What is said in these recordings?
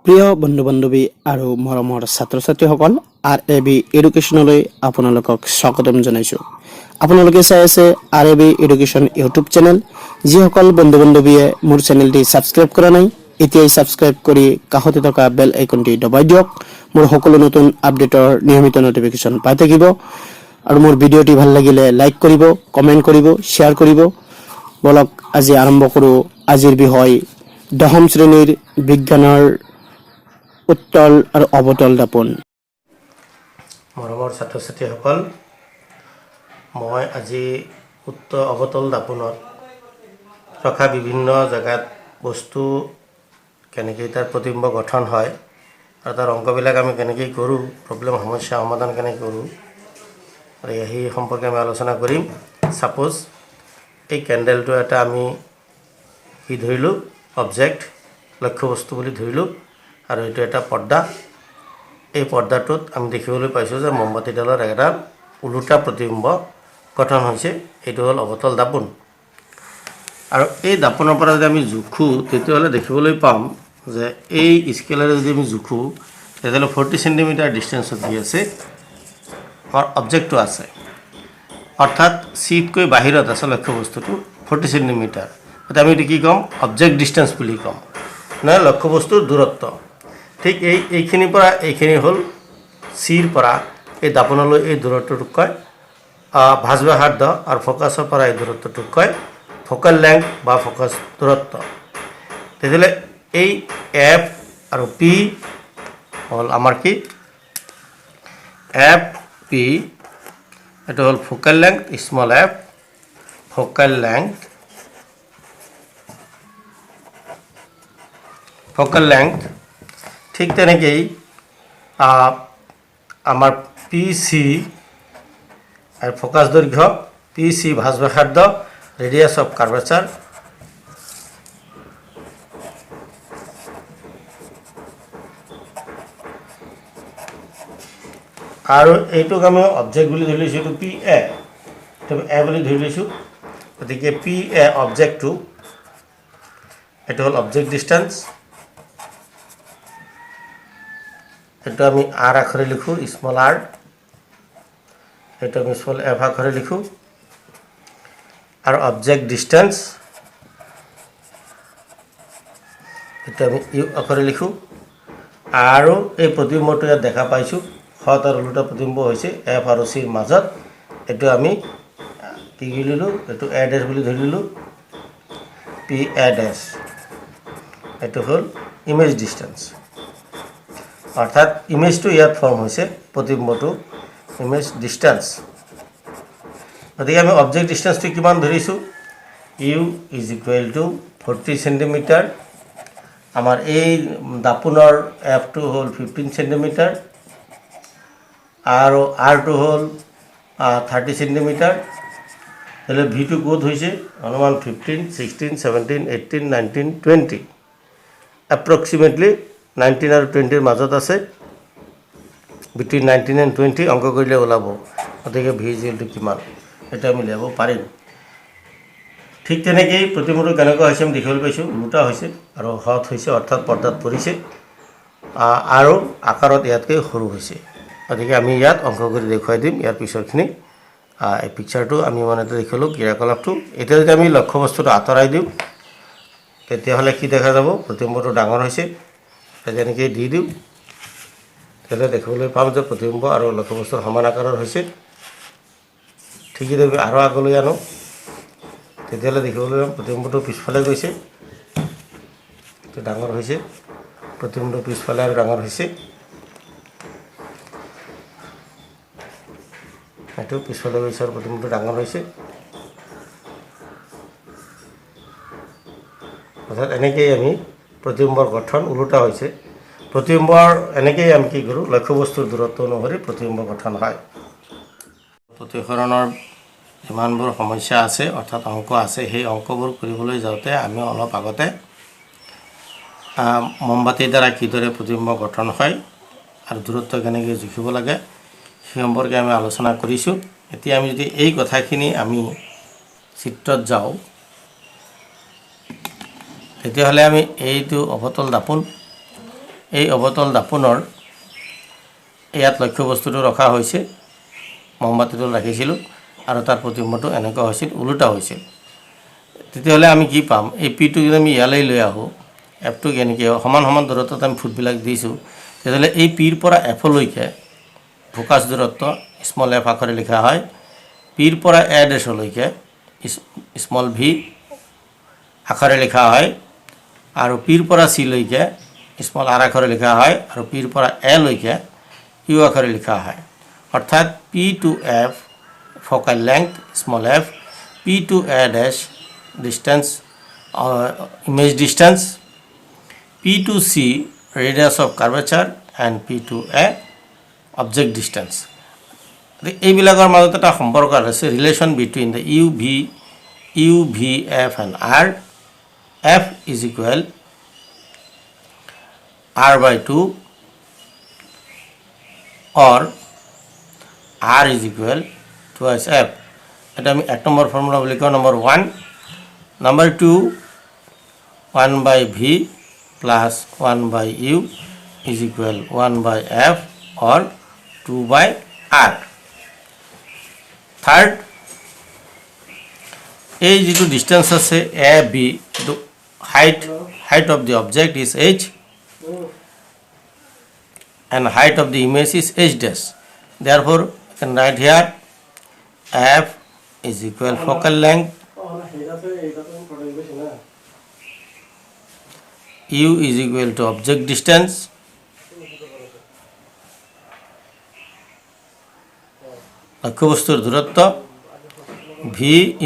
প্ৰিয় বন্ধু বান্ধৱী আৰু মৰমৰ ছাত্ৰ ছাত্ৰীসকল RAB এডুকেশ্যনলৈ আপোনালোকক স্বাগতম জনাইছোঁ। আপোনালোকে চাই আছে RAB এডুকেশ্যন ইউটিউব চেনেল। যিসকল বন্ধু বান্ধৱীয়ে মোৰ চেনেলটি ছাবস্ক্ৰাইব কৰা নাই, এতিয়াই ছাবস্ক্ৰাইব কৰি কাষতে থকা বেল আইকনটি দবাই দিয়ক। মোৰ সকলো নতুন আপডেটৰ নিয়মিত নটিফিকেশ্যন পাই থাকিব। আৰু মোৰ ভিডিঅ'টি ভাল লাগিলে লাইক কৰিব, কমেণ্ট কৰিব, শ্বেয়াৰ কৰিব। বলক আজি আৰম্ভ কৰোঁ আজিৰ বিষয় 10ম শ্ৰেণীৰ বিজ্ঞানৰ উত্তল আৰু অৱতল দাপোন। মৰমৰ ছাত্ৰ ছাত্ৰীসকল, মই আজি অৱতল দাপোনত ৰখা বিভিন্ন জেগাত বস্তু কেনেকৈ তাৰ প্ৰতিবিম্ব গঠন হয় আৰু তাৰ অংকবিলাক আমি কেনেকৈ কৰোঁ, প্ৰব্লেম সমস্যা সমাধান কেনেকৈ কৰোঁ আৰু সেই সম্পৰ্কে আমি আলোচনা কৰিম। ছাপ'জ এই কেণ্ডেলটো এটা আমি কি ধৰিলোঁ, অবজেক্ট, লক্ষ্যবস্তু বুলি ধৰিলোঁ আৰু এইটো এটা পৰ্দা। এই পৰ্দাটোত আমি দেখিবলৈ পাইছোঁ যে মমবাতিডালৰ এটা ওলোটা প্ৰতিবিম্ব গঠন হৈছে। এইটো হ'ল অৱতল দাপোন। আৰু এই দাপোনৰ পৰা যদি আমি জোখোঁ তেতিয়াহ'লে দেখিবলৈ পাম যে এই স্কেলেৰে যদি আমি জোখোঁ তেতিয়াহ'লে 40 চেণ্টিমিটাৰ ডিষ্টেঞ্চত দি আছে আমাৰ অবজেক্টটো আছে, অৰ্থাৎ চিটকৈ বাহিৰত আছে লক্ষ্যবস্তুটো 40 চেণ্টিমিটাৰ। এতিয়া আমি এইটো কি ক'ম, অবজেক্ট ডিষ্টেঞ্চ বুলি ক'ম, নহয় লক্ষ্যবস্তুৰ দূৰত্ব। ঠিক এইখিনিৰ পৰা এইখিনি হ'ল চিৰ পৰা এই দাপোনলৈ এই দূৰত্বটোক কয় ভাঁজ ব্যাসাৰ্ধ, আৰু ফ'কাছৰ পৰা এই দূৰত্বটোক কয় ফ'কেল লেংথ বা ফ'কাছ দূৰত্ব। তেতিয়াহ'লে এই এফ আৰু পি হ'ল আমাৰ কি, এফ পি এইটো হ'ল focal length, small F focal length, focal length. ঠিক তেনেকেই আমাৰ পি চি আৰু ফ'কাছ দৈৰ্ঘ্য, পি চি ভাঁজ ব্যাসাৰ্ধ, ৰেডিয়াছ অফ কাৰ্ভেচাৰ, আৰু এইটোক আমি অবজেক্ট বুলি ধৰি লৈছোঁ, এইটো পি এ, এইটো এ বুলি ধৰি লৈছোঁ। গতিকে পি এ অবজেক্টটো, এইটো হ'ল অবজেক্ট ডিষ্টেঞ্চ। এইটো আমি আৰ আখৰে লিখোঁ, স্মল আৰ। এইটো আমি স্মল এফ আখৰে লিখোঁ। আৰু অবজেক্ট ডিষ্টেঞ্চ এইটো আমি ইউ আখৰে লিখোঁ। আৰু এই প্ৰতিবিম্বটো ইয়াত দেখা পাইছোঁ, হত আৰু ওলোটা প্ৰতিবিম্ব হৈছে এফ আৰু চিৰ মাজত। এইটো আমি কি লিলোঁ, এইটো এ ডেছ বুলি ধৰি ল'লোঁ, পি এ ডেছ। এইটো হ'ল ইমেজ ডিষ্টেঞ্চ, অৰ্থাৎ ইমেজটো ইয়াত ফৰ্ম হৈছে, প্ৰতিবিম্বটো ইমেজ ডিষ্টেঞ্চ। গতিকে আমি অবজেক্ট ডিষ্টেঞ্চটো কিমান ধৰিছোঁ, u is equal to 40 centimetre. আমাৰ এই দাপোনৰ এফটো হ'ল 15 চেণ্টিমিটাৰ আৰু আৰটো হ'ল 30 চেণ্টিমিটাৰ। তেতিয়াহ'লে ভিটো ক'ত হৈছে, অনুমান 15, 16, 17, 18, 19, 20, এপ্ৰক্সিমেটলি 19 আৰু 20ৰ মাজত আছে। বিটুইন 19 and 20 অংক কৰিলে ওলাব। গতিকে ভি ইকুৱেল টু কিমান, সেইটো আমি উলিয়াব পাৰিম। ঠিক তেনেকেই প্ৰতিবিম্বটো কেনেকুৱা হৈছে আমি দেখিবলৈ পাইছোঁ, ওলোটা হৈছে আৰু হত হৈছে, অৰ্থাৎ পৰ্দাত পৰিছে, আৰু আকাৰত ইয়াতকৈ সৰু হৈছে। গতিকে আমি ইয়াত অংক কৰি দেখুৱাই দিম ইয়াৰ পিছৰখিনি। এই পিকচাৰটো আমি মানে দেখিলোঁ ক্ৰিয়াকলাপটো। এতিয়া যদি আমি লক্ষ্যবস্তুটো আঁতৰাই দিওঁ তেতিয়াহ'লে কি দেখা যাব, প্ৰতিবিম্বটো ডাঙৰ হৈছে। তেনেকৈ দি দিওঁ তেতিয়াহ'লে দেখিবলৈ পাম যে প্ৰতিবিম্ব আৰু লক্ষ্যবস্তুৰ সমান আকাৰৰ হৈছে। ঠিক যদি আৰু আগলৈ আনো তেতিয়াহ'লে দেখিবলৈ পাম প্ৰতিবিম্বটো পিছফালে গৈছে, এইটো ডাঙৰ হৈছে, প্ৰতিবিম্বটো পিছফালে আৰু ডাঙৰ হৈছে, এইটো পিছফালে গৈছে আৰু প্ৰতিবিম্বটো ডাঙৰ হৈছে। অৰ্থাৎ এনেকৈয়ে আমি প্ৰতিবিম্বৰ গঠন ওলোটা হৈছে। প্ৰতিবিম্বৰ এনেকৈয়ে আমি কি কৰোঁ, লক্ষ্যবস্তুৰ দূৰত্ব অনুসৰি প্ৰতিবিম্ব গঠন হয়। প্ৰতিসৰণৰ যিমানবোৰ সমস্যা আছে, অৰ্থাৎ অংক আছে, সেই অংকবোৰ কৰিবলৈ যাওঁতে আমি অলপ আগতে মমবাতিৰ দ্বাৰা কিদৰে প্ৰতিবিম্ব গঠন হয় আৰু দূৰত্ব কেনেকৈ জুখিব লাগে সেই সম্পৰ্কে আমি আলোচনা কৰিছোঁ। এতিয়া আমি যদি এই কথাখিনি আমি চিত্ৰত যাওঁ তেতিয়াহ'লে আমি এইটো অৱতল দাপোন, এই অৱতল দাপোনৰ ইয়াত লক্ষ্যবস্তুটো ৰখা হৈছে মহমবাতিটো ৰাখিছিলোঁ আৰু তাৰ প্ৰতিবিম্বটো এনেকুৱা হৈছিল ওলোটা হৈছিল তেতিয়াহ'লে আমি কি পাম এই পিটো যদি আমি ইয়ালৈ লৈ আহোঁ এফটোক এনেকৈ সমান সমান দূৰত্বত আমি ফুটবিলাক দিছোঁ তেতিয়াহ'লে এই পিৰ পৰা এফলৈকে ফ'কাছ দূৰত্ব স্মল এফ আখৰে লিখা হয় পিৰ পৰা এ ডেছলৈকে স্মল ভি আখৰে লিখা হয় আৰু পিৰ পৰা চিলৈকে স্মল আৰ আখৰে লিখা হয় আৰু পিৰ পৰা এলৈকে ইউ আখৰে লিখা হয় অৰ্থাৎ P to F focal length small F P to A dash distance image distance P to C radius of curvature and P to A object distance এইবিলাকৰ মাজত এটা সম্পৰ্ক আছে relation between the U V F and R F is equal r/2 or r is equal twice f এটা আমি 1 number formula বুলি কওঁ number 1 number 2 1/v plus 1/u is equal 1/f or 2/r third এই যেটো distance আছে a b height of the object is h and height of the image is h dash therefore you can write here f is equal focal length u is equal to object distance লক্ষ্যবস্তুৰ দূৰত্ব v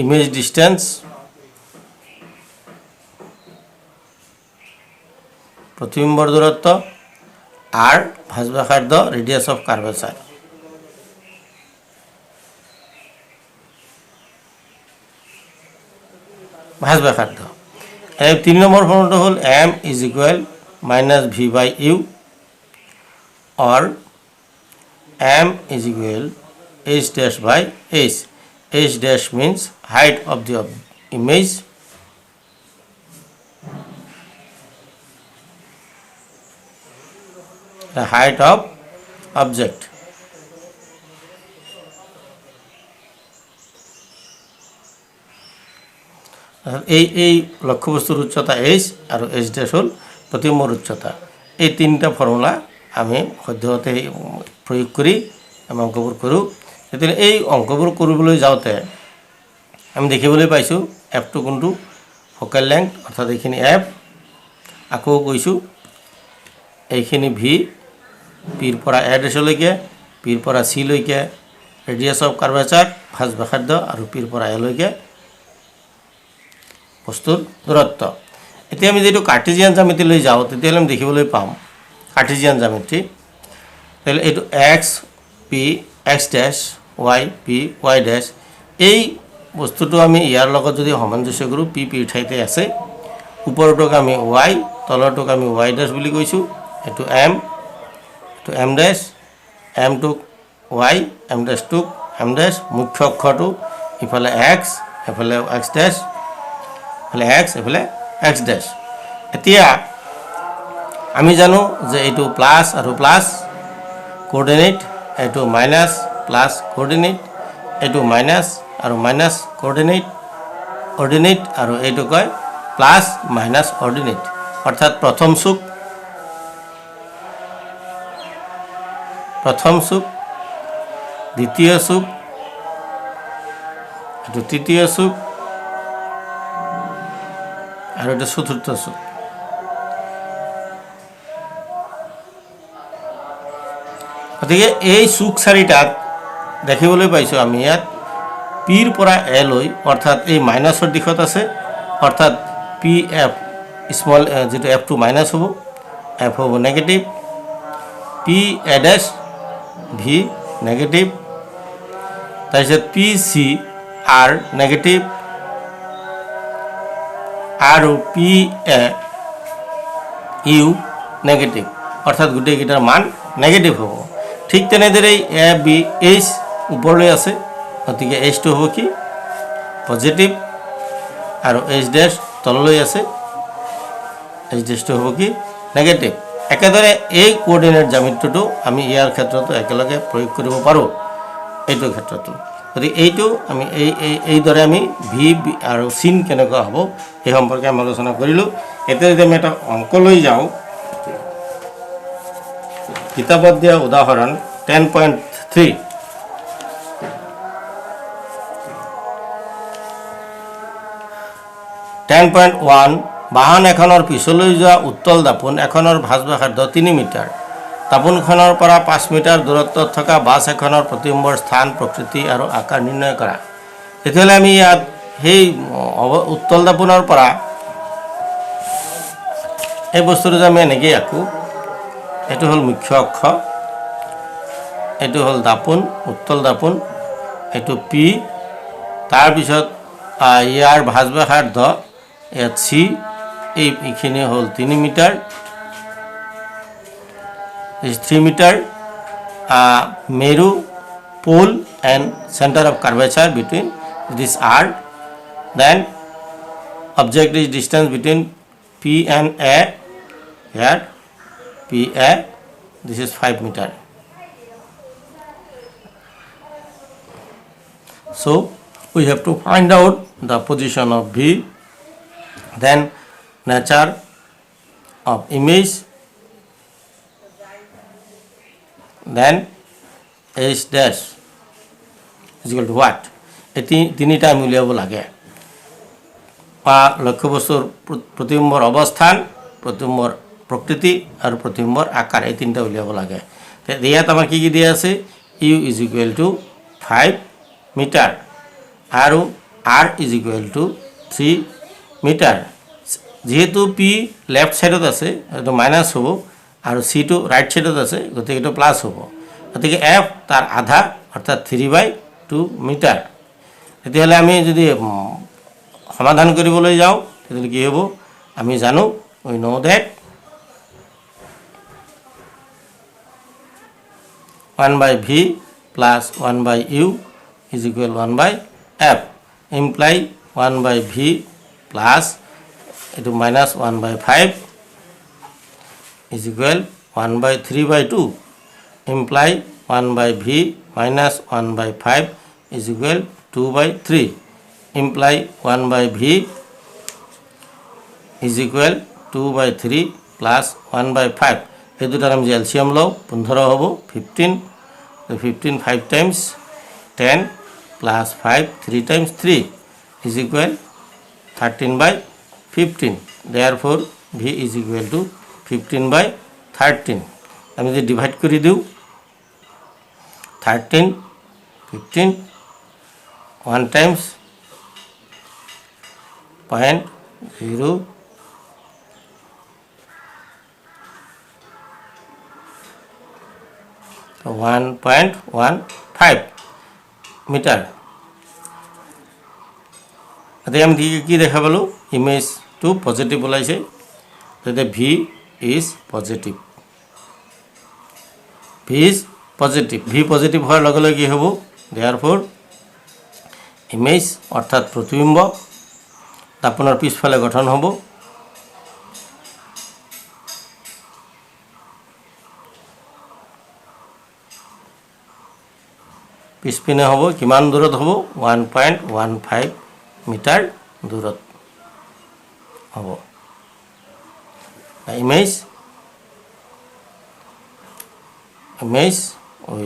image distance প্ৰতিবিম্বৰ দূৰত্ব r ভাঁজব্যাসাৰ্ধ radius of curvature ভাঁজব্যাসাৰ্ধ এই 3 number ফৰ্মুলাটো হ'ল m is equal minus v by u or m is equal h dash by h h dash means height of the image the height of object এই লক্ষ্যবস্তুৰ উচ্চতা h আৰু h dash হ'ল প্ৰতিবিম্বৰ উচ্চতা এই তিনিটা formula আমি সদ্যহতে প্ৰয়োগ কৰি আমি অংকবোৰ কৰোঁ তেতিয়া এই অংকবোৰ কৰিবলৈ যাওঁতে আমি দেখিবলৈ পাইছোঁ এফটো কোনটো ফ'কেল লেংথ অৰ্থাৎ এইখিনি এফ আকৌ কৈছোঁ এইখিনি ভি পিৰ পৰা এ ডেছলৈকে পিৰ পৰা চিলৈকে ৰেডিয়াছ অফ কাৰ্ভেচাৰ ভাঁজব্যাসাৰ্ধ আৰু পিৰ পৰা এলৈকে বস্তুৰ দূৰত্ব এতিয়া আমি যেটো কাৰ্টেজিয়ান জ্যামিতিলৈ যাওঁ তেতিয়াহ'লে আমি দেখিবলৈ পাম কাৰ্টেজিয়ান জ্যামিতি তেতিয়াহ'লে এইটো এক্স পি এক্স ডেছ ৱাই পি ৱাই ডেছ এই বস্তুটো আমি ইয়াৰ লগত যদি সামঞ্জস্য কৰোঁ পি পিৰ ঠাইতে আছে ওপৰটোক আমি ৱাই তলৰটোক আমি ৱাই ডেছ বুলি কৈছোঁ এইটো এম এইটো এম ডেছ এমটোক ৱাই এম ডেছটোক এম ডেছ মুখ্য অক্ষৰটো ইফালে এক্স এফালে এক্স ডেছ এফালে এক্স এফালে এক্স ডেছ এতিয়া আমি জানো যে এইটো প্লাছ আৰু প্লাছ কোঅৰ্ডিনেট এইটো মাইনাছ প্লাছ কোঅৰ্ডিনেট এইটো মাইনাছ আৰু মাইনাছ কোঅৰ্ডিনেট অৰ্ডিনেট আৰু এইটো কয় প্লাছ মাইনাছ অৰ্ডিনেট অৰ্থাৎ প্ৰথম চুক দ্বিতীয় চুক এইটো তৃতীয় চুক আৰু এটা চতুৰ্থ চুক গতিকে এই চুক চাৰিটাত দেখিবলৈ পাইছোঁ আমি ইয়াত পিৰ পৰা এ লৈ অৰ্থাৎ এই মাইনাছৰ দিশত আছে অৰ্থাৎ পি এফ স্মল যেটো এফটো মাইনাছ হ'ব এফ হ'ব negative P A dash V negative তাৰপিছত পি চি আৰ নেগেটিভ আৰু পি এ ইউ নেগেটিভ অৰ্থাৎ গোটেইকেইটাৰ মান নেগেটিভ হ'ব ঠিক তেনেদৰে এ বি এইচ ওপৰলৈ আছে গতিকে এইচটো হ'ব কি পজিটিভ আৰু এইচ ডেছ তললৈ আছে এইচ ডেছটো হ'ব কি নেগেটিভ একেদৰে এই কোঅৰ্ডিনেট জ্যামিতিটো আমি ইয়াৰ ক্ষেত্ৰতো একেলগে প্ৰয়োগ কৰিব পাৰোঁ এইটো ক্ষেত্ৰতো। গতিকে এইটো আমি এইদৰে আমি ভি আৰু চিন কেনেকুৱা হ'ব এই সম্পৰ্কে আমি আলোচনা কৰিলোঁ। এতিয়া যদি আমি এটা অংক লৈ যাওঁ, কিতাপত দিয়া উদাহৰণ 10.3 10.1 বাহন এখনৰ পিছলৈ যোৱা উত্তল দাপোন এখনৰ ভাঁজ ব্যাসাৰ্ধ 3 মিটাৰ। দাপোনখনৰ পৰা 5 মিটাৰ দূৰত্বত থকা বাছ এখনৰ প্ৰতিবিম্বৰ স্থান, প্ৰকৃতি আৰু আকাৰ নিৰ্ণয় কৰা। তেতিয়াহ'লে আমি ইয়াত সেই উত্তল দাপোনৰ পৰা এই বস্তুটো যে আমি এনেকৈ আঁকোঁ, এইটো হ'ল মুখ্য অক্ষ, এইটো হ'ল দাপোন, উত্তল দাপোন, এইটো পি, তাৰপিছত ইয়াৰ ভাঁজ ব্যাসাৰ্ধ ইয়াত চি, এইখিনি হ'ল 3 মিটাৰ, 3 মিটাৰ, মেৰু pole and centre of curvature between this R, then object is distance between P and A, here PA, this is 5 meter. So we have to find out the position of V, then nature of image, then H dash is equal to what? এই তিনিটা আমি উলিয়াব লাগে। বা লক্ষ্যবস্তুৰ প্ৰতিবিম্বৰ অৱস্থান, প্ৰতিবিম্বৰ প্ৰকৃতি আৰু প্ৰতিবিম্বৰ আকাৰ, এই তিনিটা উলিয়াব লাগে। ইয়াত আমাৰ কি কি দিয়া আছে? U is equal to 5 metre আৰু R is equal to 3 metre. যিহেতু পি লেফ্ট ছাইডত আছে এইটো মাইনাছ হ'ব আৰু চিটো ৰাইট ছাইডত আছে, গতিকে এইটো প্লাছ হ'ব। গতিকে এফ তাৰ আধা অৰ্থাৎ 3/2 মিটাৰ। তেতিয়াহ'লে আমি যদি সমাধান কৰিবলৈ যাওঁ তেতিয়াহ'লে কি হ'ব? আমি জানো, we know that 1/v plus 1/u is equal 1/f, imply 1/v plus এইটো minus 1/5 is equal 1/3/2, imply 1/v minus 1/5 is equal 2/3, imply 1/v is equal 2/3 plus 1/5. এই দুটাৰ আমি এলচিয়াম লওঁ, 15 হ'ব, 15, 15 5 times 10 plus 5 3 times 3 is equal 13/15. Therefore v is equal to 15/13. আমি যদি divide কৰি দিওঁ 13 15 1 times 0.0 1.15 মিটাৰ। এতিয়া আমি কি দেখা পালোঁ? ইমেজটো পজিটিভ ওলাইছে, তেতিয়া V is positive, V is positive. V positive হোৱাৰ লগে লগে কি হ'ব? দেয়াৰফৰ ইমেজ অৰ্থাৎ প্ৰতিবিম্ব দাপোনৰ পিছফালে গঠন হ'ব। পিছপিনে হ'ব কিমান দূৰত হ'ব? 1.15 মিটাৰ দূৰত হ'ব। Image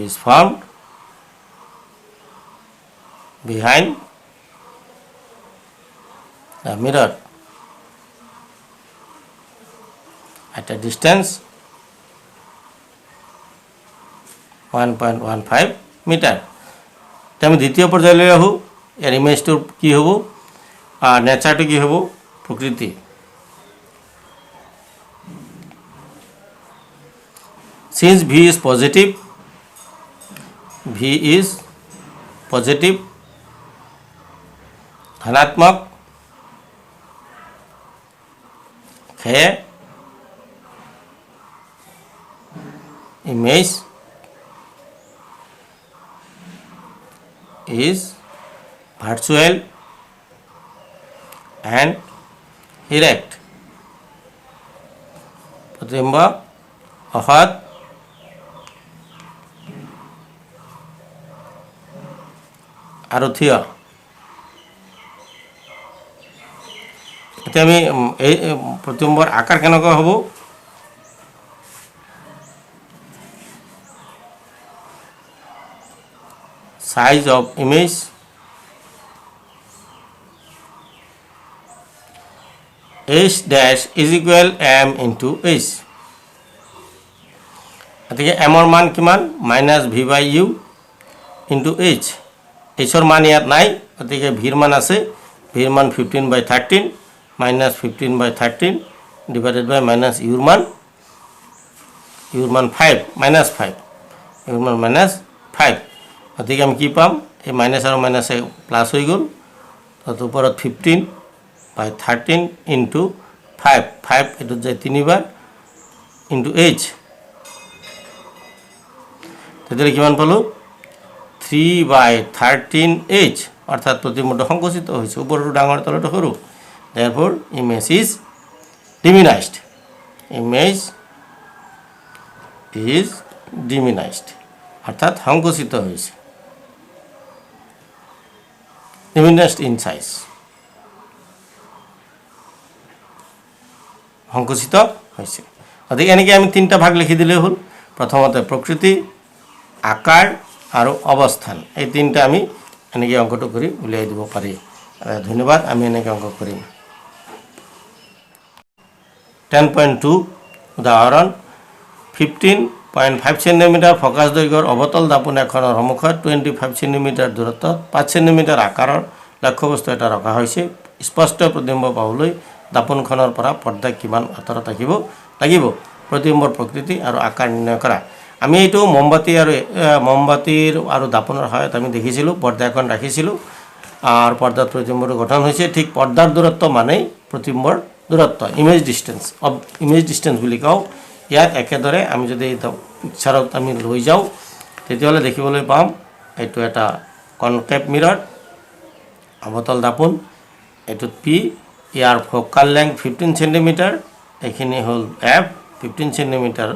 is formed behind the mirror at a distance 1.15 metre. আমি দ্বিতীয় পৰ্যায়লৈ আহোঁ। ইয়াৰ ইমেজটোৰ কি হ'ব? নেচাৰটো কি হ'ব? প্ৰকৃতি। Since V is positive, ধনাত্মক है image is virtual and erect. प्रतिबिंब অহত আৰু থিয়। এতিয়া আমি এই প্ৰতিবিম্বৰ আকাৰ কেনেকুৱা হ'ব? size of image h dash is equal m into h. গতিকে এমৰ মান কিমান? মাইনাছ ভি বাই ইউ ইণ্টু এইচ। এইচৰ মান ইয়াত নাই, গতিকে ভিৰ মান আছে। ভিৰ মান 15/13 মাইনাছ 15/13 ডিভাইডেড বাই মাইনাছ ইউৰ মান 5 মাইনাছ 5 ইউৰ মান মাইনাছ 5। গতিকে আমি কি পাম? এই মাইনাছ আৰু মাইনাছে প্লাছ হৈ গ'ল, তাত ওপৰত 15/13 ইণ্টু 5 এইটোত যায় 3বাৰ ইণ্টু এইচ। তেতিয়াহ'লে কিমান পালোঁ? 3/13h, অৰ্থাৎ প্ৰতিবিম্বটো সংকুচিত হৈছে, ওপৰটো ডাঙৰ তলটো সৰু। therefore image is diminished. image is diminished, অৰ্থাৎ সংকুচিত হৈছে, diminished in size, সংকুচিত হৈছে। গতিকে এনেকৈ আমি 3টা ভাগ লিখি দিলেই হ'ল। প্ৰথমতে প্ৰকৃতি, আকাৰ আৰু অৱস্থান, এই 3টা আমি এনেকৈ অংকটো কৰি উলিয়াই দিব পাৰি। ধন্যবাদ। আমি এনেকৈ অংক কৰিম। 10.2 উদাহৰণ 15.5 সেণ্টিমিটাৰ ফকাছ দৈৰ্ঘ্যৰ অৱতল দাপোন এখনৰ সন্মুখত 25 সেণ্টিমিটাৰ দূৰত্বত 5 সেণ্টিমিটাৰ আকাৰৰ লক্ষ্যবস্তু এটা ৰখা হৈছে। স্পষ্ট প্ৰতিবিম্ব পাবলৈ দাপোনখনৰ পৰা পৰ্দা কিমান আঁতৰত ৰাখিব লাগিব? প্ৰতিবিম্বৰ প্ৰকৃতি আৰু আকাৰ নিৰ্ণয় কৰা। আমি এইটো মমবাতিৰ আৰু দাপোনৰ সহায়ত আমি দেখিছিলোঁ। পৰ্দা এখন ৰাখিছিলোঁ আৰু পৰ্দাত প্ৰতিবিম্বটো গঠন হৈছে। ঠিক পৰ্দাৰ দূৰত্ব মানেই প্ৰতিবিম্বৰ দূৰত্ব, ইমেজ ডিষ্টেঞ্চ বুলি কওঁ। ইয়াত একেদৰে আমি যদি এই পিকচাৰত আমি লৈ যাওঁ, তেতিয়াহ'লে দেখিবলৈ পাম এইটো এটা কনকেভ মিৰৰ, অৱতল দাপোন, এইটোত পি, ইয়াৰ ফ'কাল লেংথ 15 সেণ্টিমিটাৰ, এইখিনি হ'ল এফ 15 সেণ্টিমিটাৰ।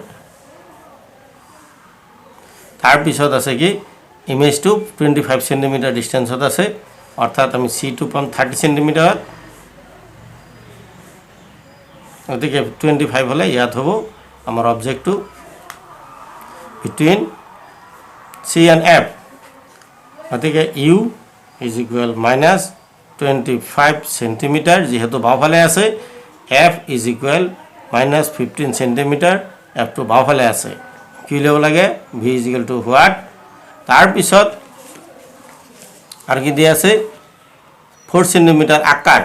তাৰপিছত আছে কি? ইমেজটো 25 সেণ্টিমিটাৰ ডিষ্টেঞ্চত আছে, অৰ্থাৎ আমি চিটো পাম 30 সেণ্টিমিটাৰত। গতিকে 25 হ'লে ইয়াত হ'ব আমাৰ অবজেক্টটো বিটুইন চি এণ্ড এফ। গতিকে ইউ ইজ ইকুৱেল মাইনাছ 25 সেণ্টিমিটাৰ, যিহেতু বাওঁফালে আছে। এফ ইজ ইকুৱেল মাইনাছ 15 সেণ্টিমিটাৰ, এফটো বাওঁফালে আছে। কি উলিয়াব লাগে? V is equal two what? তাৰপিছত আৰু কি দিয়া আছে? 4 সেণ্টিমিটাৰ আকাৰ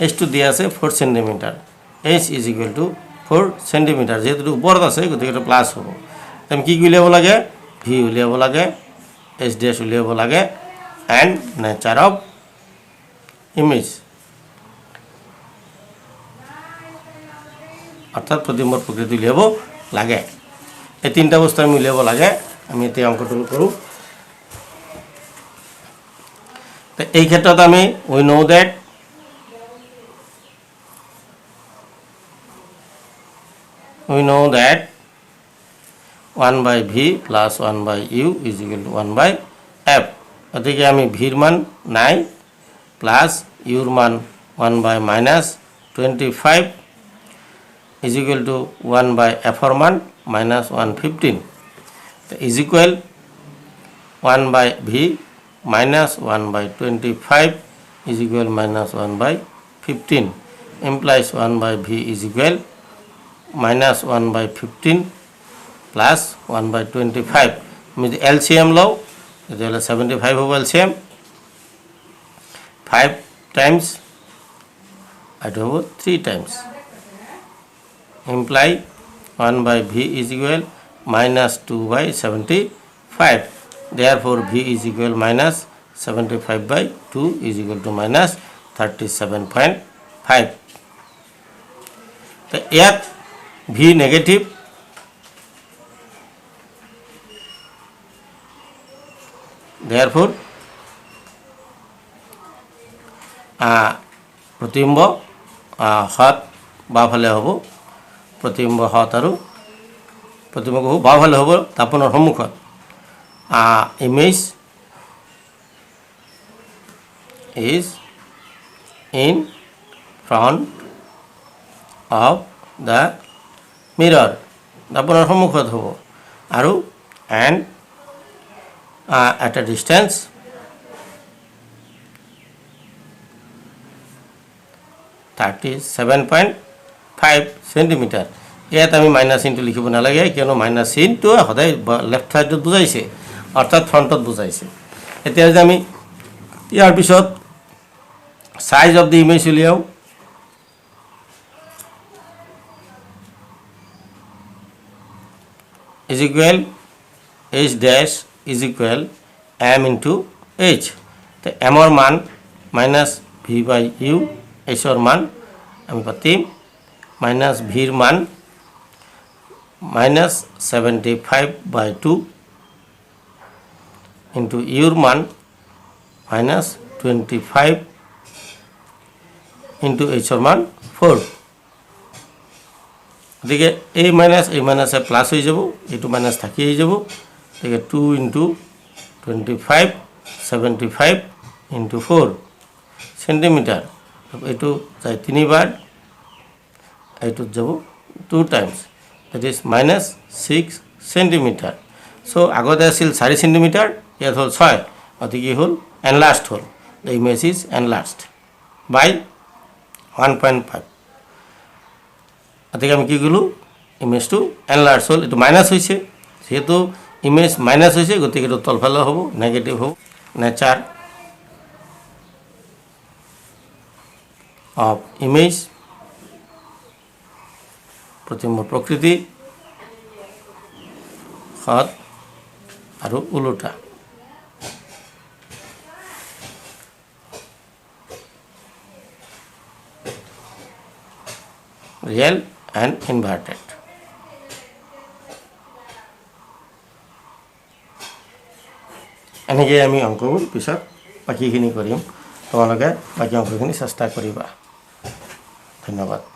এইচটো দিয়া আছে 4 সেণ্টিমিটাৰ। এইচ ইজ ইকুৱেল টু 4 সেণ্টিমিটাৰ, যিহেতু ওপৰত আছে গতিকে এইটো প্লাছ হ'ব। আমি কি উলিয়াব লাগে? ভি উলিয়াব লাগে, এইচ ডি এছ উলিয়াব লাগে, এণ্ড নেচাৰ অফ ইমেজ, অৰ্থাৎ প্ৰতিবিম্বৰ প্ৰকৃতি উলিয়াব লাগে। এই 3টা বস্তু আমি উলিয়াব লাগে। আমি এতিয়া অংকটো কৰোঁ। এই ক্ষেত্ৰত আমি উই know that we know that 1/v plus 1/u is equal to 1/f. গতিকে আমি ভিৰ মান নাই, প্লাছ ইউৰ মান 1/-25 is equal to 1/f-ৰ মান -115 is equal 1/v minus 1/25 is equal -1/15 implies 1/v is equal -1/15 plus 1/25. আমি যদি LCM লওঁ তেতিয়াহ'লে 75 হ'ব LCM, 5 times এইটো হ'ব 3 times, imply 1/v is equal -2/75. Therefore v is equal -75/2 is equal to -37.5. তো ইয়াত v নেগেটিভ, therefore প্ৰতিবিম্ব হত বাওঁফালে হ'ব, প্ৰতিবিম্ব হত আৰু প্ৰতিবিম্ব বাওঁফালে হ'ব দাপোনৰ সন্মুখত image is in front of the mirror দাপোনৰ সন্মুখত হ'ব আৰু and at a distance (37.5 centimeter ইয়াত আমি মাইনাছ চিনটো লিখিব নালাগে কিয়নো মাইনাছ চিনটো সদায় লেফ্ট সাইডত বুজাইছে অৰ্থাৎ ফ্ৰণ্টত বুজাইছে এতিয়া যদি আমি ইয়াৰ পিছত সাইজ অফ দি ইমেজ উলিয়াও is equal h dash is equal m into h তো m ৰ মান মাইনাছ ভি বাই ইউ h ৰ মান আমি পাতিম মাইনাছ ভিৰ মান মাইনাছ 75/2 ইন্টু ইউৰ মান মাইনাছ 25 ইন্টু h ৰ মান 4 গতিকে এই মাইনাছে প্লাছ হৈ যাব এইটো মাইনাছ থাকি হৈ যাব গতিকে 2 ইন্টু 25 75 ইন্টু 4 সেন্টিমিটাৰ এইটো যায় 3 বাৰ এইটোত যাব 2 times that is minus 6 centimetre so আগতে আছিল 4 সেন্টিমিটাৰ ইয়াত হ'ল 6 গতিকে হ'ল এনলাৰ্জড হ'ল দ্য ইমেজ ইজ এনলাৰ্জড বাই 1.5 গতিকে আমি কি ক'লোঁ ইমেজটো এনলাৰ্জ হ'ল এইটো মাইনাছ হৈছে যেহেতু ইমেজ মাইনাছ হৈছে গতিকে এইটো তলফালে হ'ব নেগেটিভ হ'ব নেচাৰ অফ ইমেজ প্ৰতিবিম্বৰ প্ৰকৃতি সৎ আৰু ওলোটা real and inverted এনেকৈ আমি অংকবোৰ পিছত বাকীখিনি কৰিম তোমালোকে বাকী অংকখিনি চেষ্টা কৰিবা ধন্যবাদ